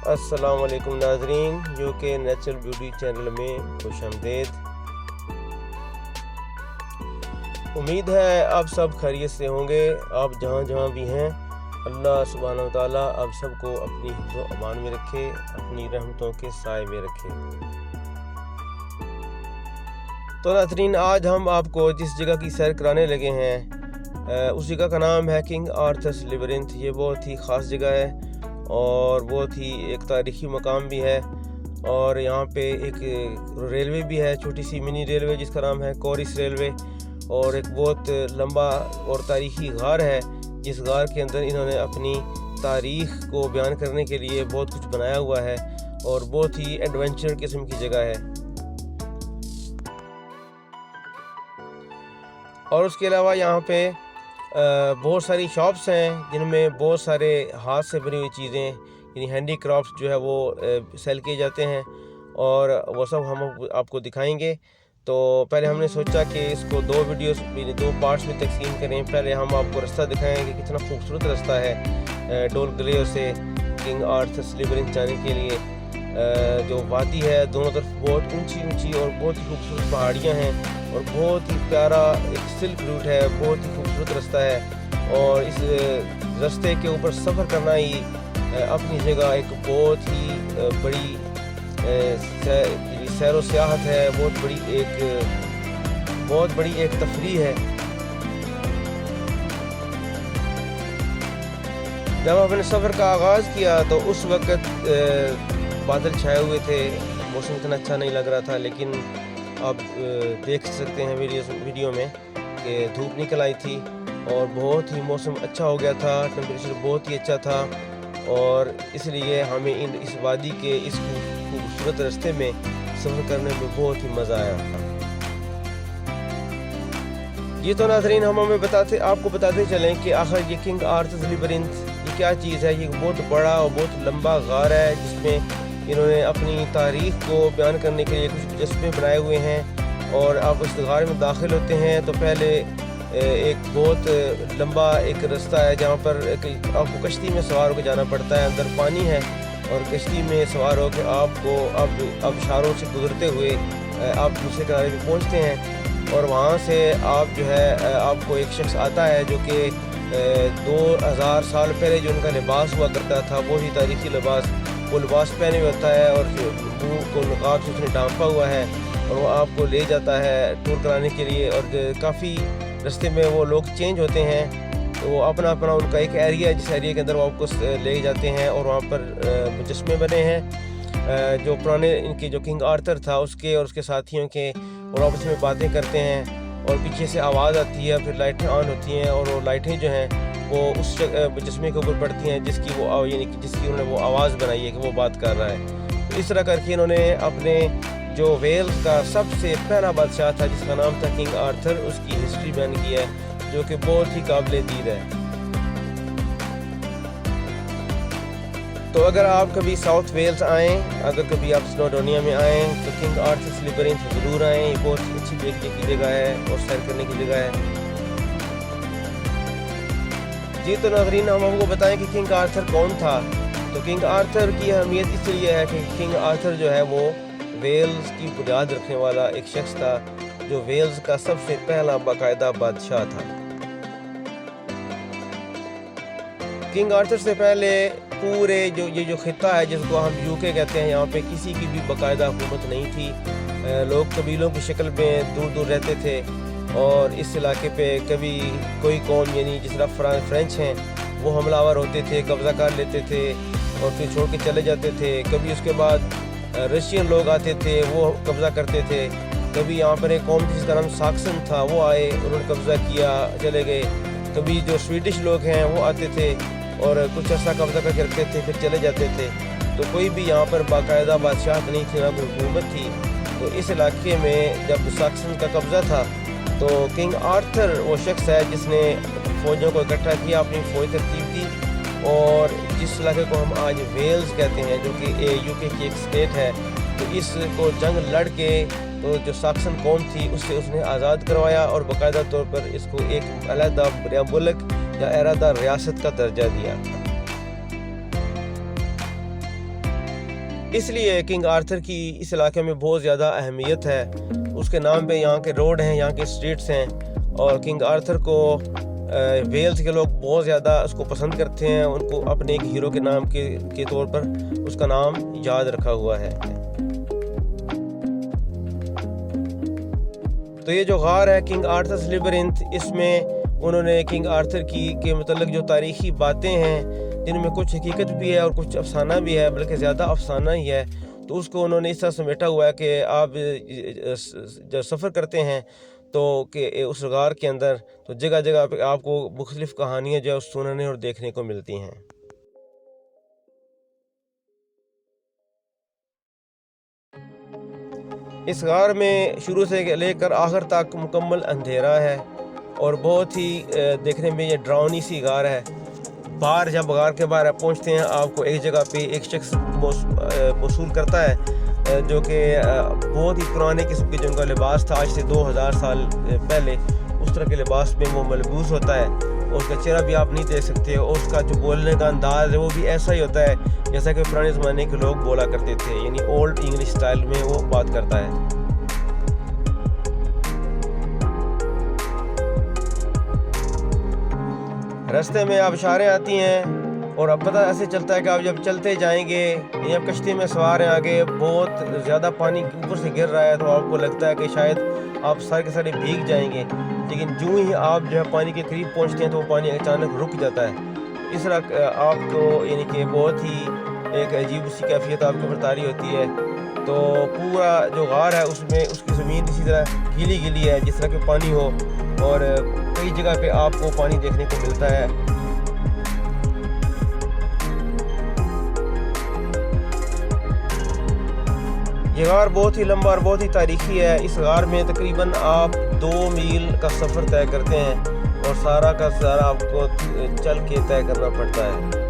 السلام علیکم ناظرین، یو کے نیچرل بیوٹی چینل میں خوش آمدید۔ امید ہے آپ سب خیریت سے ہوں گے۔ آپ جہاں جہاں بھی ہیں، اللہ سبحانہ و تعالیٰ آپ سب کو اپنی حفظ و امان میں رکھے، اپنی رحمتوں کے سائے میں رکھے۔ تو ناظرین، آج ہم آپ کو جس جگہ کی سیر کرانے لگے ہیں اس جگہ کا نام ہے کنگ آرتھرز لیبرنتھ۔ یہ بہت ہی خاص جگہ ہے اور بہت ہی ایک تاریخی مقام بھی ہے، اور یہاں پہ ایک ریلوے بھی ہے، چھوٹی سی منی ریلوے جس کا نام ہے کورس ریلوے، اور ایک بہت لمبا اور تاریخی غار ہے جس غار کے اندر انہوں نے اپنی تاریخ کو بیان کرنے کے لیے بہت کچھ بنایا ہوا ہے، اور بہت ہی ایڈونچر قسم کی جگہ ہے۔ اور اس کے علاوہ یہاں پہ بہت ساری شاپس ہیں جن میں بہت سارے ہاتھ سے بنی ہوئی چیزیں، یعنی ہینڈی کرافٹس جو ہے وہ سیل کیے جاتے ہیں، اور وہ سب ہم آپ کو دکھائیں گے۔ تو پہلے ہم نے سوچا کہ اس کو دو پارٹس میں تقسیم کریں۔ پہلے ہم آپ کو رستہ دکھائیں گے، کتنا خوبصورت رستہ ہے ڈول گلیو سے کنگ آرتھرز لیبرنتھ جانے کے لیے۔ جو وادی ہے، دونوں طرف بہت اونچی اونچی اور بہت ہی خوبصورت پہاڑیاں ہیں، اور بہت ہی پیارا ایک سلک روٹ ہے، بہت ہی خوبصورت رستہ ہے، اور اس رستے کے اوپر سفر کرنا ہی اپنی جگہ ایک بہت ہی بڑی سیر و سیاحت ہے، بہت بڑی ایک تفریح ہے۔ جب ہم نے سفر کا آغاز کیا تو اس وقت بادل چھائے ہوئے تھے، موسم اتنا اچھا نہیں لگ رہا تھا، لیکن آپ دیکھ سکتے ہیں ویڈیو میں کہ دھوپ نکل آئی تھی اور بہت ہی موسم اچھا ہو گیا تھا، ٹیمپریچر بہت ہی اچھا تھا، اور اس لیے ہمیں اس وادی کے اس خوبصورت راستے میں سفر کرنے میں بہت ہی مزہ آیا تھا۔ یہ تو ناظرین ہم آپ کو بتاتے چلیں کہ آخر یہ کنگ آرتھرز لیبرنتھ یہ کیا چیز ہے۔ یہ بہت بڑا اور بہت لمبا غار ہے جس میں انہوں نے اپنی تاریخ کو بیان کرنے کے لیے کچھ مجسمے بنائے ہوئے ہیں، اور آپ اس غار میں داخل ہوتے ہیں تو پہلے ایک بہت لمبا ایک رستہ ہے جہاں پر آپ کو کشتی میں سوار ہو کے جانا پڑتا ہے۔ اندر پانی ہے اور کشتی میں سوار ہو کے آپ کو آبشاروں سے گزرتے ہوئے آپ دوسرے کنارے پہ پہنچتے ہیں، اور وہاں سے آپ جو ہے آپ کو ایک شخص آتا ہے جو کہ 2000 سال پہلے جو ان کا لباس ہوا کرتا تھا، وہی تاریخی لباس، وہ لباس پہنے ہوئے ہوتا ہے، اور منہ کو نقاب سے اس نے ڈھانپا ہوا ہے، اور وہ آپ کو لے جاتا ہے ٹور کرانے کے لیے۔ اور کافی رستے میں وہ لوگ چینج ہوتے ہیں، تو وہ اپنا ان کا ایک ایریا ہے جس ایریا کے اندر وہ آپ کو لے جاتے ہیں، اور وہاں پر مجسمے بنے ہیں جو پرانے ان کے جو کنگ آرتھر تھا اس کے اور اس کے ساتھیوں کے، اور آپس میں باتیں کرتے ہیں، اور پیچھے سے آواز آتی ہے، پھر لائٹیں آن ہوتی ہیں، اور وہ لائٹیں جو ہیں وہ اس مجسمے کے اوپر پڑتی ہیں جس کی انہوں نے وہ آواز بنائی ہے کہ وہ بات کر رہا ہے۔ تو اس طرح کر کے انہوں نے اپنے جو ویلز کا سب سے پہلا بادشاہ تھا جس کا نام تھا کنگ آرتھر، اس کی ہسٹری بیان کی ہے جو کہ بہت ہی قابل دید ہے۔ تو اگر آپ کبھی ساؤتھ ویلز آئیں، اگر کبھی آپ سنوڈونیا میں آئیں تو کنگ آرتھرز لیبرنتھ ضرور آئیں۔ یہ بہت ہی اچھی دیکھنے کی جگہ ہے اور سیر کرنے کی جگہ ہے۔ جی تو ناظرین ہم آپ کو بتائیں کہ کنگ آرتھر کون تھا۔ تو کنگ آرتھر کی اہمیت اس لیے ہے کہ کنگ آرتھر جو ہے وہ ویلز کی بنیاد رکھنے والا ایک شخص تھا، جو ویلز کا سب سے پہلا باقاعدہ بادشاہ تھا۔ کنگ آرتھر سے پہلے پورے یہ جو خطہ ہے جس کو ہم یو کے کہتے ہیں، یہاں پہ کسی کی بھی باقاعدہ حکومت نہیں تھی۔ لوگ قبیلوں کی شکل میں دور دور رہتے تھے، اور اس علاقے پہ کبھی کوئی قوم، یعنی جس طرح فرینچ ہیں، وہ حملہ آور ہوتے تھے، قبضہ کر لیتے تھے اور پھر چھوڑ کے چلے جاتے تھے۔ کبھی اس کے بعد رشین لوگ آتے تھے، وہ قبضہ کرتے تھے۔ کبھی یہاں پر ایک قوم جس کا نام ساکسن تھا، وہ آئے، انہوں نے قبضہ کیا، چلے گئے۔ کبھی جو سویڈش لوگ ہیں وہ آتے تھے اور کچھ عرصہ قبضہ کر کے رکھتے تھے، پھر چلے جاتے تھے۔ تو کوئی بھی یہاں پر باقاعدہ بادشاہت نہیں تھی، نہ کوئی حکومت تھی۔ تو اس علاقے میں جب ساکسن کا قبضہ تھا تو کنگ آرتھر وہ شخص ہے جس نے فوجوں کو اکٹھا کیا، اپنی فوج ترتیب دی، اور جس علاقے کو ہم آج ویلز کہتے ہیں جو کہ یو کے کی ایک اسٹیٹ ہے، تو اس کو جنگ لڑ کے تو جو ساکسن قوم تھی اس سے اس نے آزاد کروایا، اور باقاعدہ طور پر اس کو ایک علیحدہ ملک یا علیحدہ ریاست کا درجہ دیا۔ اس لیے کنگ آرتھر کی اس علاقے میں بہت زیادہ اہمیت ہے. اس کے نام پہ یہاں کے روڈ ہیں, یہاں کے اسٹریٹس ہیں, اور کنگ آرتھر کو ویلز کے لوگ بہت زیادہ اس کو پسند کرتے ہیں. ان کو اپنے ایک ہیرو کے نام کے طور پر اس کا نام یاد رکھا ہوا ہے. تو یہ جو غار ہے کنگ آرتھرز لیبرنتھ, اس میں انہوں نے کنگ آرتھر کے متعلق جو تاریخی باتیں ہیں, جن میں کچھ حقیقت بھی ہے اور کچھ افسانہ بھی ہے, بلکہ زیادہ افسانہ ہی ہے, تو اس کو انہوں نے اس طرح سمیٹا ہوا ہے کہ آپ جب سفر کرتے ہیں تو کہ اس غار کے اندر تو جگہ جگہ پہ آپ کو مختلف کہانیاں جو ہے سننے اور دیکھنے کو ملتی ہیں. اس غار میں شروع سے لے کر آخر تک مکمل اندھیرا ہے اور بہت ہی دیکھنے میں یہ ڈراؤنی سی غار ہے. باہر جب غار کے باہر پہنچتے ہیں آپ کو ایک جگہ پہ ایک شخص موصول کرتا ہے جو کہ بہت ہی پرانے قسم کے جو ان کا لباس تھا, آج سے 2000 سال پہلے اس طرح کے لباس میں وہ ملبوس ہوتا ہے, اور اس کا چہرہ بھی آپ نہیں دیکھ سکتے, اور اس کا جو بولنے کا انداز ہے وہ بھی ایسا ہی ہوتا ہے جیسا کہ پرانے زمانے کے لوگ بولا کرتے تھے, یعنی اولڈ انگلش سٹائل میں وہ بات کرتا ہے. راستے میں آبشاریں آتی ہیں اور اب پتہ ایسے چلتا ہے کہ آپ جب چلتے جائیں گے, یا کشتی میں سوار ہیں, آگے بہت زیادہ پانی اوپر سے گر رہا ہے, تو آپ کو لگتا ہے کہ شاید آپ سارے کے سارے بھیگ جائیں گے, لیکن جو ہی آپ جو ہے پانی کے قریب پہنچتے ہیں تو وہ پانی اچانک رک جاتا ہے. اس طرح آپ کو یعنی کہ بہت ہی ایک عجیب سی کیفیت آپ کو برتاری ہوتی ہے. تو پورا جو غار ہے اس میں اس کی زمین اسی طرح گیلی گیلی ہے جس طرح کہ پانی ہو, اور کئی جگہ پہ آپ کو پانی دیکھنے کو ملتا ہے. یہ غار بہت ہی لمبا اور بہت ہی تاریخی ہے. اس غار میں تقریباً آپ 2 میل کا سفر طے کرتے ہیں, اور سارا کا سارا آپ کو چل کے طے کرنا پڑتا ہے.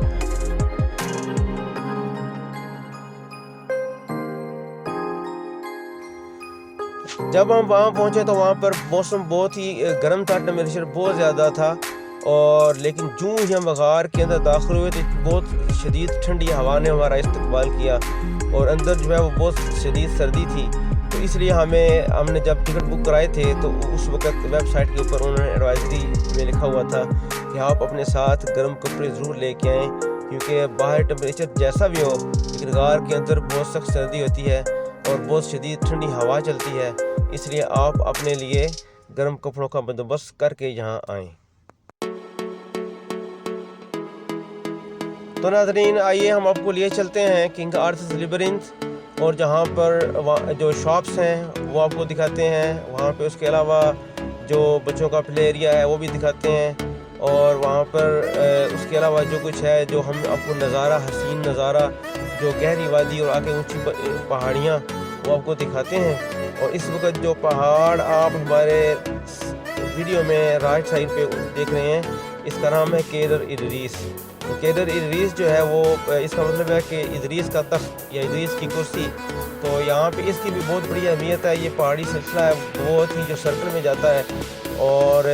جب ہم وہاں پہنچے تو وہاں پر موسم بہت ہی گرم تھا, ٹیمپریچر بہت زیادہ تھا, اور لیکن جو ہی ہم غار کے اندر داخل ہوئے تو بہت شدید ٹھنڈی ہوا نے ہمارا استقبال کیا, اور اندر جو ہے وہ بہت شدید سردی تھی. تو اس لیے ہم نے جب ٹکٹ بک کرائے تھے تو اس وقت ویب سائٹ کے اوپر انہوں نے ایڈوائزری میں لکھا ہوا تھا کہ آپ اپنے ساتھ گرم کپڑے ضرور لے کے آئیں, کیونکہ باہر ٹیمپریچر جیسا بھی ہو لیکن غار کے اندر بہت سخت سردی ہوتی ہے اور بہت شدید ٹھنڈی ہوا چلتی ہے, اس لیے آپ اپنے لیے گرم کپڑوں کا بندوبست کر کے یہاں آئیں. تو ناظرین آئیے ہم آپ کو لیے چلتے ہیں کنگ آرتھرز لیبرنتھ, اور جہاں پر جو شاپس ہیں وہ آپ کو دکھاتے ہیں. وہاں پہ اس کے علاوہ جو بچوں کا پلے ایریا ہے وہ بھی دکھاتے ہیں, اور وہاں پر اس کے علاوہ جو کچھ ہے جو ہم آپ کو نظارہ, حسین نظارہ, جو گہری وادی اور آگے اونچی پہاڑیاں وہ آپ کو دکھاتے ہیں. اور اس وقت جو پہاڑ آپ ہمارے ویڈیو میں رائٹ سائڈ پہ دیکھ رہے ہیں اس کا نام ہے کیدر ادریس. کیدر ادریس جو ہے وہ اس کا مطلب ہے کہ ادریس کا تخت یا ادریس کی کرسی. تو یہاں پہ اس کی بھی بہت بڑی اہمیت ہے. یہ پہاڑی سلسلہ ہے بہت ہی جو سرکل میں جاتا ہے, اور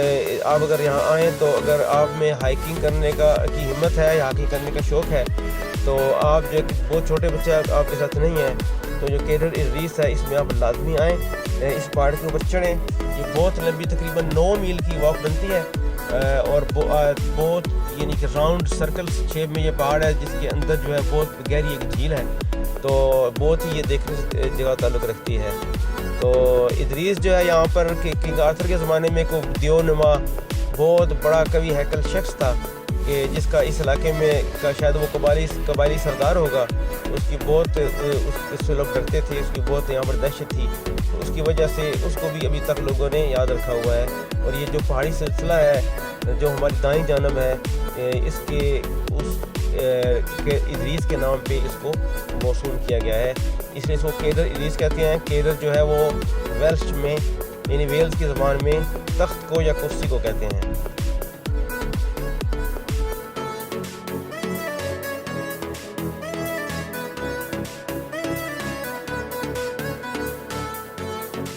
آپ اگر یہاں آئیں تو اگر آپ میں ہائکنگ کرنے کی ہمت ہے یا ہائکنگ کرنے کا شوق ہے تو آپ جو بہت چھوٹے بچے آپ کے ساتھ نہیں ہیں تو جو کیدر ادریس ہے اس میں آپ لازمی آئیں, اس پہاڑ کے اوپر چڑھیں. یہ بہت لمبی تقریباً 9 میل کی واک بنتی ہے, اور بہت یعنی کہ راؤنڈ سرکل شیپ میں یہ پہاڑ ہے جس کے اندر جو ہے بہت گہری ایک جھیل ہے, تو بہت ہی یہ دیکھنے سے جگہ تعلق رکھتی ہے. تو ادریس جو ہے یہاں پر کنگ آرتھر کے زمانے میں کو دیو نما بہت بڑا قوی ہیکل شخص تھا کہ جس کا اس علاقے میں کا شاید وہ قبائلی سردار ہوگا. اس کی بہت اس سے لوگ ڈرتے تھے, اس کی بہت یہاں پر دہشت تھی, تو اس کی وجہ سے اس کو بھی ابھی تک لوگوں نے یاد رکھا ہوا ہے. اور یہ جو پہاڑی سلسلہ ہے جو ہماری دائیں جانب ہے اس کے ادریس کے نام پہ اس کو موسوم کیا گیا ہے, اس لیے اس کو کیدر ادریس کہتے ہیں. کیدر جو ہے وہ ویلش میں یعنی ویلز کی زبان میں تخت کو یا کرسی کو کہتے ہیں.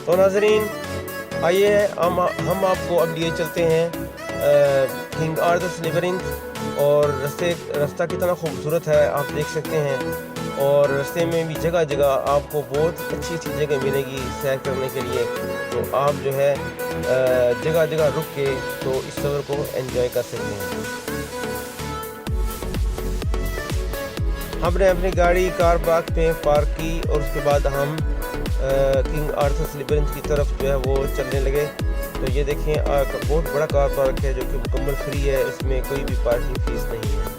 تو ناظرین آئیے ہم آپ کو اب لیے چلتے ہیں کنگ آرتھرز لیبرنتھ, اور راستہ کتنا خوبصورت ہے آپ دیکھ سکتے ہیں. اور راستے میں بھی جگہ جگہ آپ کو بہت اچھی اچھی جگہ ملے گی سیر کرنے کے لیے، تو آپ جو ہے جگہ جگہ رک کے تو اس سفر کو انجوائے کر سکتے ہیں۔ ہم نے اپنی گاڑی کار پارک میں پارک کی اور اس کے بعد ہم کنگ آرتھرز لیبرنتھ کی طرف جو ہے وہ چلنے لگے۔ تو یہ دیکھیں بہت بڑا کار پارک ہے جو کہ مکمل فری ہے، اس میں کوئی بھی پارکنگ فیس نہیں ہے۔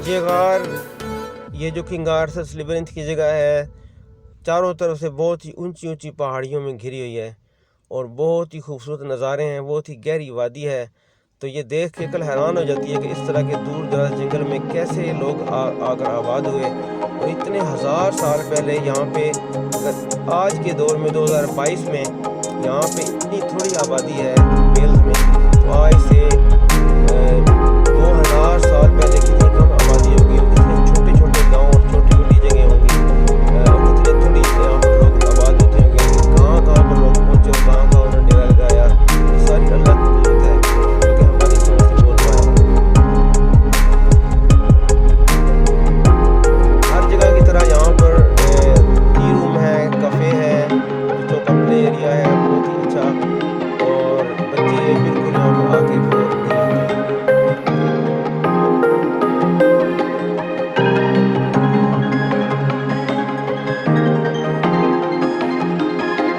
یہ غار، یہ جو کنگ آرتھرز لیبرنتھ کی جگہ ہے، چاروں طرف سے بہت ہی اونچی اونچی پہاڑیوں میں گھری ہوئی ہے اور بہت ہی خوبصورت نظارے ہیں، بہت ہی گہری وادی ہے۔ تو یہ دیکھ کے عقل حیران ہو جاتی ہے کہ اس طرح کے دور دراز جنگل میں کیسے لوگ آ کر آباد ہوئے، اور اتنے ہزار سال پہلے یہاں پہ اگر آج کے دور میں 2022 میں یہاں پہ اتنی تھوڑی آبادی ہے ویلز میں، تو آج سے 2000 سال پہلے کتنی کم آبادی ہوگی، کتنے چھوٹے چھوٹے گاؤں اور چھوٹی چھوٹی جگہیں ہوں گی، اور کتنے تھوڑی یہاں پر لوگ آباد ہوتے ہوں گے، کہاں کہاں پر لوگ پہنچے اور کہاں کہاں انہوں نے ڈیرا لگایا۔ یہ ساری اللہ کی قدرت ہے جو کہ ہماری سمجھ سے بول پائے۔ ہر جگہ کی طرح یہاں پر ٹی روم ہے، کافے ہے، بچوں کا پلے ایریا ہے بہت ہی اچھا، اور بچے بالکل یہاں پر آ کے بہت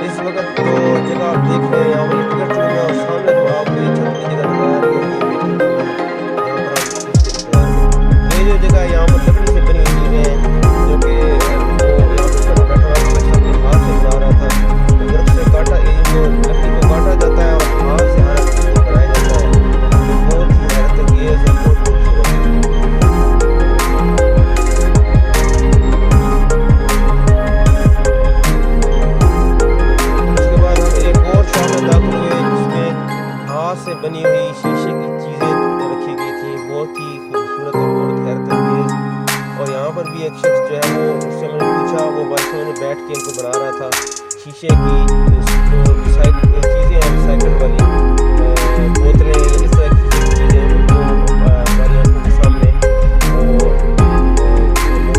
اس وقت جو جگہ آپ دیکھ رہے ہیں یہاں پر ٹکٹ روم ہے، اور سامنے جو آپ کو یہ چھوٹی جگہ نظر آ رہی ہوگی ویٹنگ روم ہے، یہاں پر آپ انتظار کریں۔ یہ جو جگہ ہے یہاں پر لکڑی سے بنی ہوئی چیزیں ہیں جو کہ وہ یہاں پر بیٹھا ہوا شخص اپنے ہاتھ سے بنا رہا تھا، تو درخت سے کاٹا لکڑی کو کاٹا جاتا ہے اور ہاتھ سے ہر چیز کو بنایا جاتا ہے، جو بہت ہی حیرت انگیز اور بہت خوبصورت ہے۔ سے بنی ہوئی شیشے کی چیزیں رکھی گئی تھیں، بہت ہی خوبصورت اور بہت حیرت انگیز، اور یہاں پر بھی ایک شخص جو ہے وہ اس سے میں نے پوچھا، وہ بارشوں میں بیٹھ کے ان کو بنا رہا تھا، شیشے کی جو چیزیں ہیں ریسائکل والی بوتلیں، اس طرح کی چیزیں ان کو ہماری آنکھوں کے سامنے اور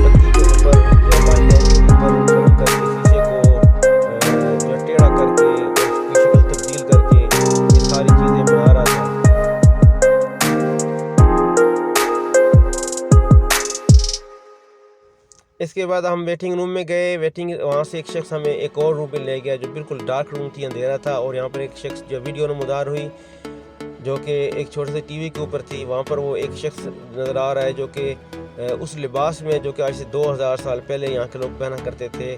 بتی کے اوپر جو لائٹیں ہیں اس کے اوپر گرم کر کے شیشے کو جو ٹیڑھا کر کے اور اس کی شکل تبدیل کر کے یہ ساری چیزیں بنا رہا تھا۔ اس کے بعد ہم ویٹنگ روم میں گئے، وہاں سے ایک شخص ہمیں ایک اور روم میں لے گیا جو بالکل ڈارک روم تھی، اندھیرا تھا، اور یہاں پر ایک شخص جو ویڈیو نمودار ہوئی جو کہ ایک چھوٹے سے ٹی وی کے اوپر تھی، وہاں پر وہ ایک شخص نظر آ رہا ہے جو کہ اس لباس میں جو کہ آج سے 2000 سال پہلے یہاں کے لوگ پہنا کرتے تھے،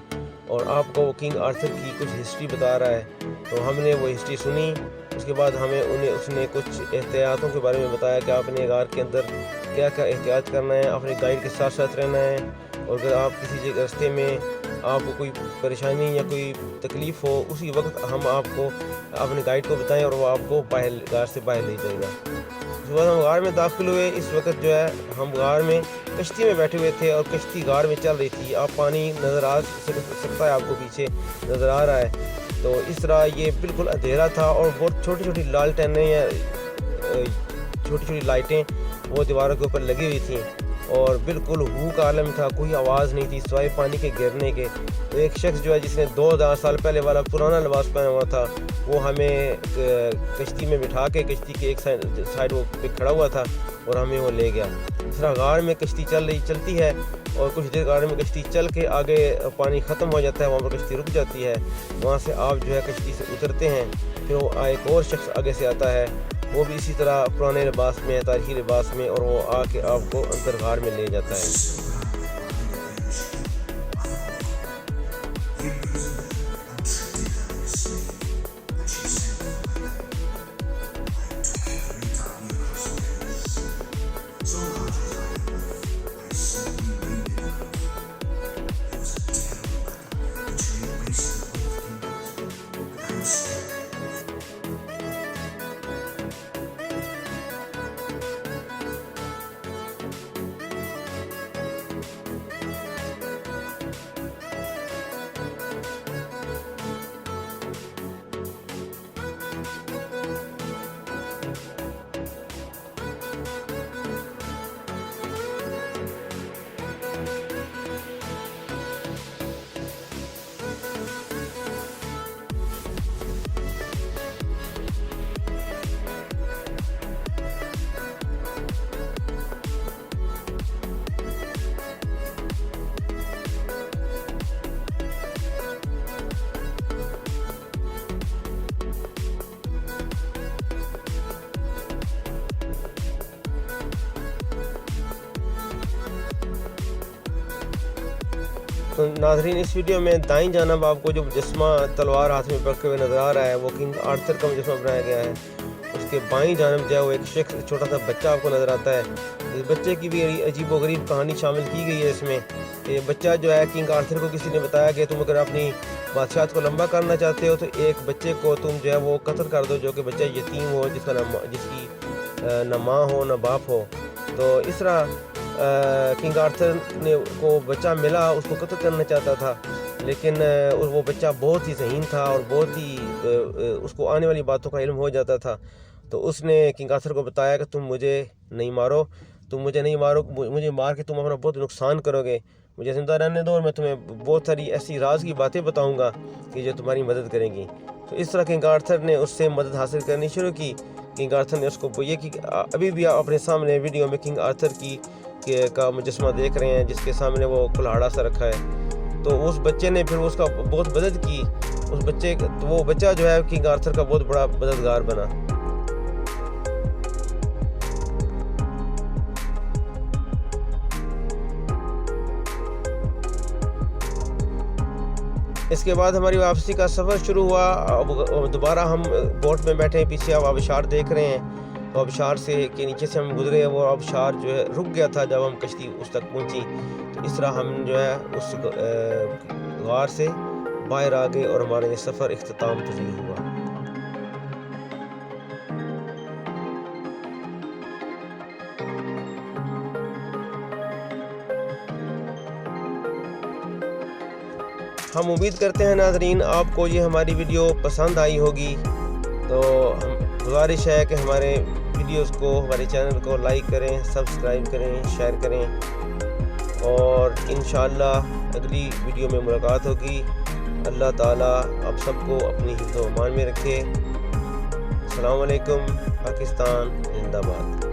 اور آپ کو وہ کنگ آرتھر کی کچھ ہسٹری بتا رہا ہے۔ تو ہم نے وہ ہسٹری سنی، اس کے بعد اس نے کچھ احتیاطوں کے بارے میں بتایا کہ آپ نے غار کے اندر کیا کیا احتیاط کرنا ہے، اپنے گائیڈ کے ساتھ ساتھ رہنا ہے، اور اگر آپ کسی جگہ راستے میں آپ کو کوئی پریشانی یا کوئی تکلیف ہو، اسی وقت ہم آپ کو اپنے گائیڈ کو بتائیں اور وہ آپ کو غار سے باہر لے جائے گا۔ اس کے بعد ہم غار میں داخل ہوئے۔ اس وقت جو ہے ہم غار میں کشتی میں بیٹھے ہوئے تھے اور کشتی غار میں چل رہی تھی، آپ پانی نظر آ سکتا ہے، آپ کو پیچھے نظر آ رہا ہے۔ تو اس طرح یہ بالکل اندھیرا تھا اور بہت چھوٹی چھوٹی لالٹینیں یا چھوٹی چھوٹی لائٹیں وہ دیواروں کے اوپر لگی ہوئی تھیں، اور بالکل ہو کا عالم تھا، کوئی آواز نہیں تھی سوائے پانی کے گرنے کے۔ تو ایک شخص جو ہے جس نے 2000 سال پہلے والا پرانا لباس پہنا ہوا تھا، وہ ہمیں کشتی میں بٹھا کے کشتی کے ایک سائڈ وہ پہ کھڑا ہوا تھا اور ہمیں وہ لے گیا۔ اس طرح غار میں کشتی چلتی ہے، اور کچھ دیر غار میں کشتی چل کے آگے پانی ختم ہو جاتا ہے، وہاں پر کشتی رک جاتی ہے، وہاں سے آپ جو ہے کشتی سے اترتے ہیں، پھر وہ ایک اور شخص آگے سے آتا ہے، وہ بھی اسی طرح پرانے لباس میں، تاریخی لباس میں، اور وہ آ کے آپ کو اندر غار میں لے جاتا ہے۔ تو ناظرین اس ویڈیو میں دائیں جانب آپ کو جو مجسمہ تلوار ہاتھ میں پکڑے ہوئے نظر آ رہا ہے وہ کنگ آرتھر کا مجسمہ بنایا گیا ہے. اس کے بائیں جانب جو ہے وہ ایک شخص چھوٹا سا بچہ آپ کو نظر آتا ہے. اس بچے کی بھی عجیب و غریب کہانی شامل کی گئی ہے اس میں. یہ بچہ جو ہے کنگ آرتھر کو کسی نے بتایا کہ تم اگر اپنی بادشاہت کو لمبا کرنا چاہتے ہو تو ایک بچے کو تم جو ہے وہ قتل کر دو جو کہ بچہ یتیم ہو جس کی نہ ماں ہو نہ باپ ہو. تو اس طرح کنگ آرتھر کو بچہ ملا, اس کو قتل کرنا چاہتا تھا, لیکن وہ بچہ بہت ہی ذہین تھا اور بہت ہی اس کو آنے والی باتوں کا علم ہو جاتا تھا. تو اس نے کنگ آرتھر کو بتایا کہ تم مجھے نہیں مارو, مجھے مار کے تم اپنا بہت نقصان کرو گے, مجھے زندہ رہنے دو اور میں تمہیں بہت ساری ایسی راز کی باتیں بتاؤں گا کہ جو تمہاری مدد کریں گی. تو اس طرح کنگ آرتھر نے اس سے مدد حاصل کرنی شروع کی. کنگ آرتھر نے اس کو یہ کہ ابھی بھی آپ اپنے سامنے ویڈیو میں کنگ آرتھر کا مجسمہ دیکھ رہے ہیں جس کے سامنے وہ کلاڑا سا رکھا ہے. تو اس بچے نے پھر اس کا بہت مدد کی. وہ بچہ جو ہے کنگ آرتھر کا بہت بڑا مددگار بنا. اس کے بعد ہماری واپسی کا سفر شروع ہوا. دوبارہ ہم بوٹ میں بیٹھے ہیں, پیچھے آپ آبشار دیکھ رہے ہیں. تو آبشار کے نیچے سے ہم گزرے, وہ آبشار جو ہے رک گیا تھا جب ہم کشتی اس تک پہنچی. تو اس طرح ہم جو ہے اس غار سے باہر آ گئے اور ہمارا یہ سفر اختتام پذیر ہوا. ہم امید کرتے ہیں ناظرین آپ کو یہ ہماری ویڈیو پسند آئی ہوگی. تو گزارش ہے کہ ہمارے ویڈیوز کو, ہمارے چینل کو لائک کریں, سبسکرائب کریں, شیئر کریں, اور انشاءاللہ اگلی ویڈیو میں ملاقات ہوگی. اللہ تعالیٰ آپ سب کو اپنی حفظ و امان میں رکھے. السلام علیکم. پاکستان زندہ باد.